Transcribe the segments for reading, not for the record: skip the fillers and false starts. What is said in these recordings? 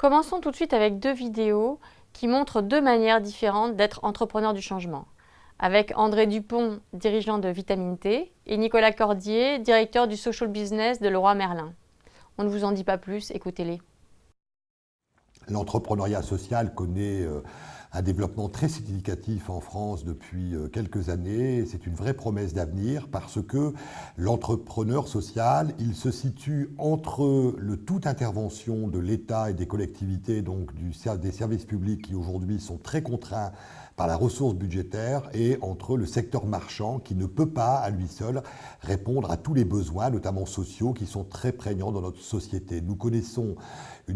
Commençons tout de suite avec deux vidéos qui montrent deux manières différentes d'être entrepreneur du changement. Avec André Dupont, dirigeant de Vitamine T, et Nicolas Cordier, directeur du social business de Leroy Merlin. On ne vous en dit pas plus, écoutez-les. L'entrepreneuriat social connaît un développement très significatif en France depuis quelques années. C'est une vraie promesse d'avenir parce que l'entrepreneur social, il se situe entre le toute intervention de l'État et des collectivités, donc des services publics qui aujourd'hui sont très contraints par la ressource budgétaire, et entre le secteur marchand qui ne peut pas à lui seul répondre à tous les besoins, notamment sociaux, qui sont très prégnants dans notre société. Nous connaissons un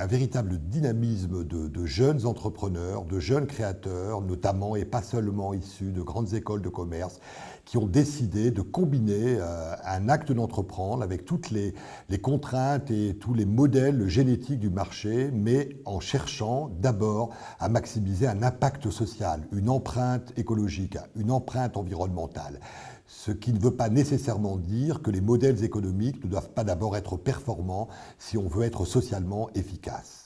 véritable dynamisme de jeunes entrepreneurs, de jeunes créateurs, notamment et pas seulement issus de grandes écoles de commerce, qui ont décidé de combiner un acte d'entreprendre avec toutes les contraintes et tous les modèles génétiques du marché, mais en cherchant d'abord à maximiser un impact social, une empreinte écologique, une empreinte environnementale. Ce qui ne veut pas nécessairement dire que les modèles économiques ne doivent pas d'abord être performants si on veut être socialement efficace.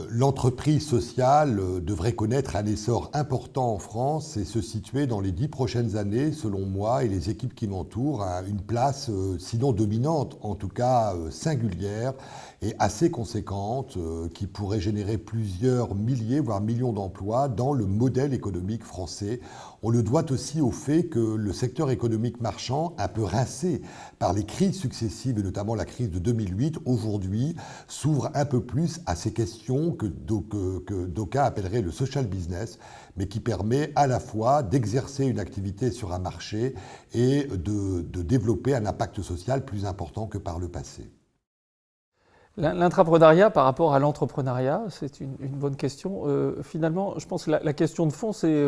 L'entreprise sociale devrait connaître un essor important en France et se situer dans les 10 prochaines années, selon moi et les équipes qui m'entourent, à une place, sinon dominante, en tout cas singulière et assez conséquente, qui pourrait générer plusieurs milliers, voire millions d'emplois dans le modèle économique français. On le doit aussi au fait que le secteur économique marchand, un peu rincé par les crises successives, et notamment la crise de 2008, aujourd'hui s'ouvre un peu plus à ces questions que d'aucuns appelleraient le social business, mais qui permet à la fois d'exercer une activité sur un marché et de développer un impact social plus important que par le passé. L'intrapreneuriat par rapport à l'entrepreneuriat, c'est une bonne question. Finalement, je pense que la question de fond, c'est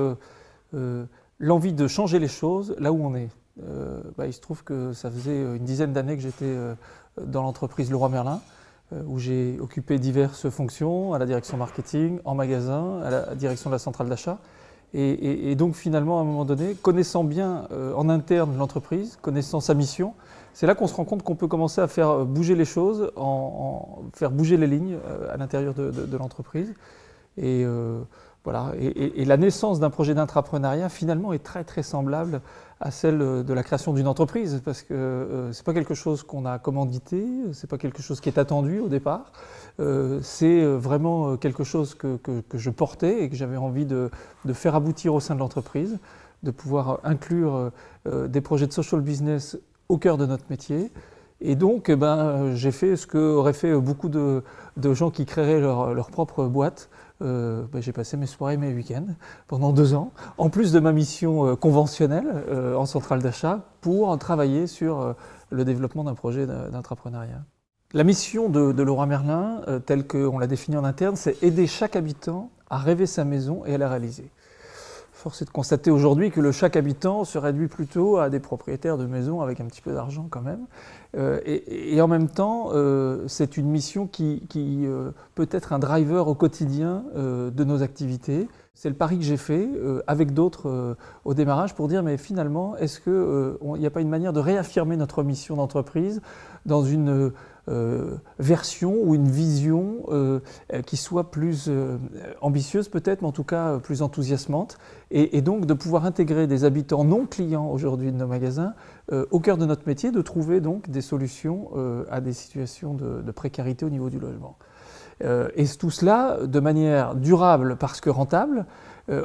l'envie de changer les choses là où on est. Il se trouve que ça faisait une dizaine d'années que j'étais dans l'entreprise Leroy Merlin, où j'ai occupé diverses fonctions, à la direction marketing, en magasin, à la direction de la centrale d'achat. Et donc finalement, à un moment donné, connaissant bien en interne l'entreprise, connaissant sa mission, c'est là qu'on se rend compte qu'on peut commencer à faire bouger les choses, faire bouger les lignes à l'intérieur de l'entreprise. Et voilà. Et la naissance d'un projet d'intrapreneuriat, finalement, est très très semblable à celle de la création d'une entreprise, parce que c'est pas quelque chose qu'on a commandité, c'est pas quelque chose qui est attendu au départ, c'est vraiment quelque chose que je portais et que j'avais envie de faire aboutir au sein de l'entreprise, de pouvoir inclure des projets de social business au cœur de notre métier. Et donc, j'ai fait ce qu'auraient fait beaucoup de gens qui créeraient leur propre boîte. J'ai passé mes soirées, mes week-ends pendant 2 ans, en plus de ma mission conventionnelle en centrale d'achat, pour travailler sur le développement d'un projet d'intrapreneuriat. La mission de Leroy Merlin, telle qu'on l'a définie en interne, c'est aider chaque habitant à rêver sa maison et à la réaliser. Force est de constater aujourd'hui que chaque habitant se réduit plutôt à des propriétaires de maisons avec un petit peu d'argent quand même. Et en même temps, c'est une mission qui peut être un driver au quotidien de nos activités. C'est le pari que j'ai fait avec d'autres au démarrage pour dire mais finalement, est-ce qu'il n'y a pas une manière de réaffirmer notre mission d'entreprise dans une version ou une vision qui soit plus ambitieuse peut-être, mais en tout cas plus enthousiasmante, et donc de pouvoir intégrer des habitants non clients aujourd'hui de nos magasins au cœur de notre métier, de trouver donc des solutions à des situations de précarité au niveau du logement. Et tout cela de manière durable parce que rentable,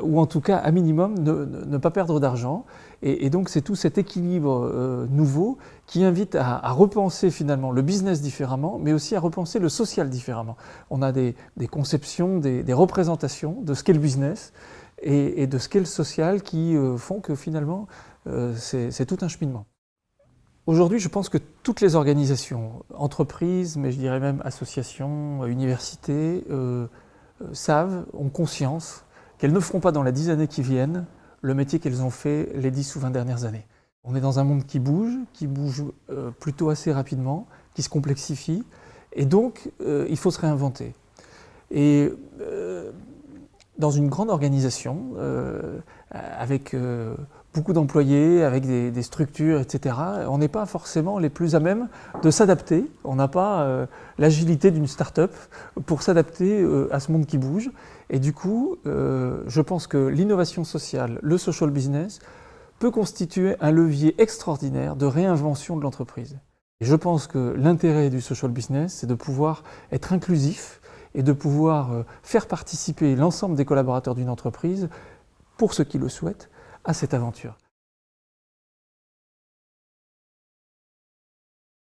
ou en tout cas à minimum ne pas perdre d'argent. Et donc c'est tout cet équilibre nouveau qui invite à repenser finalement le business différemment, mais aussi à repenser le social différemment. On a des conceptions, des représentations de ce qu'est le business et de ce qu'est le social qui font que finalement c'est tout un cheminement. Aujourd'hui, je pense que toutes les organisations, entreprises, mais je dirais même associations, universités, ont conscience qu'elles ne feront pas dans les 10 années qui viennent le métier qu'elles ont fait les 10 ou 20 dernières années. On est dans un monde qui bouge plutôt assez rapidement, qui se complexifie, et donc il faut se réinventer. Et dans une grande organisation, avec beaucoup d'employés, avec des structures, etc. On n'est pas forcément les plus à même de s'adapter. On n'a pas l'agilité d'une start-up pour s'adapter à ce monde qui bouge. Et du coup, je pense que l'innovation sociale, le social business, peut constituer un levier extraordinaire de réinvention de l'entreprise. Et je pense que l'intérêt du social business, c'est de pouvoir être inclusif et de pouvoir faire participer l'ensemble des collaborateurs d'une entreprise, pour ceux qui le souhaitent, à cette aventure.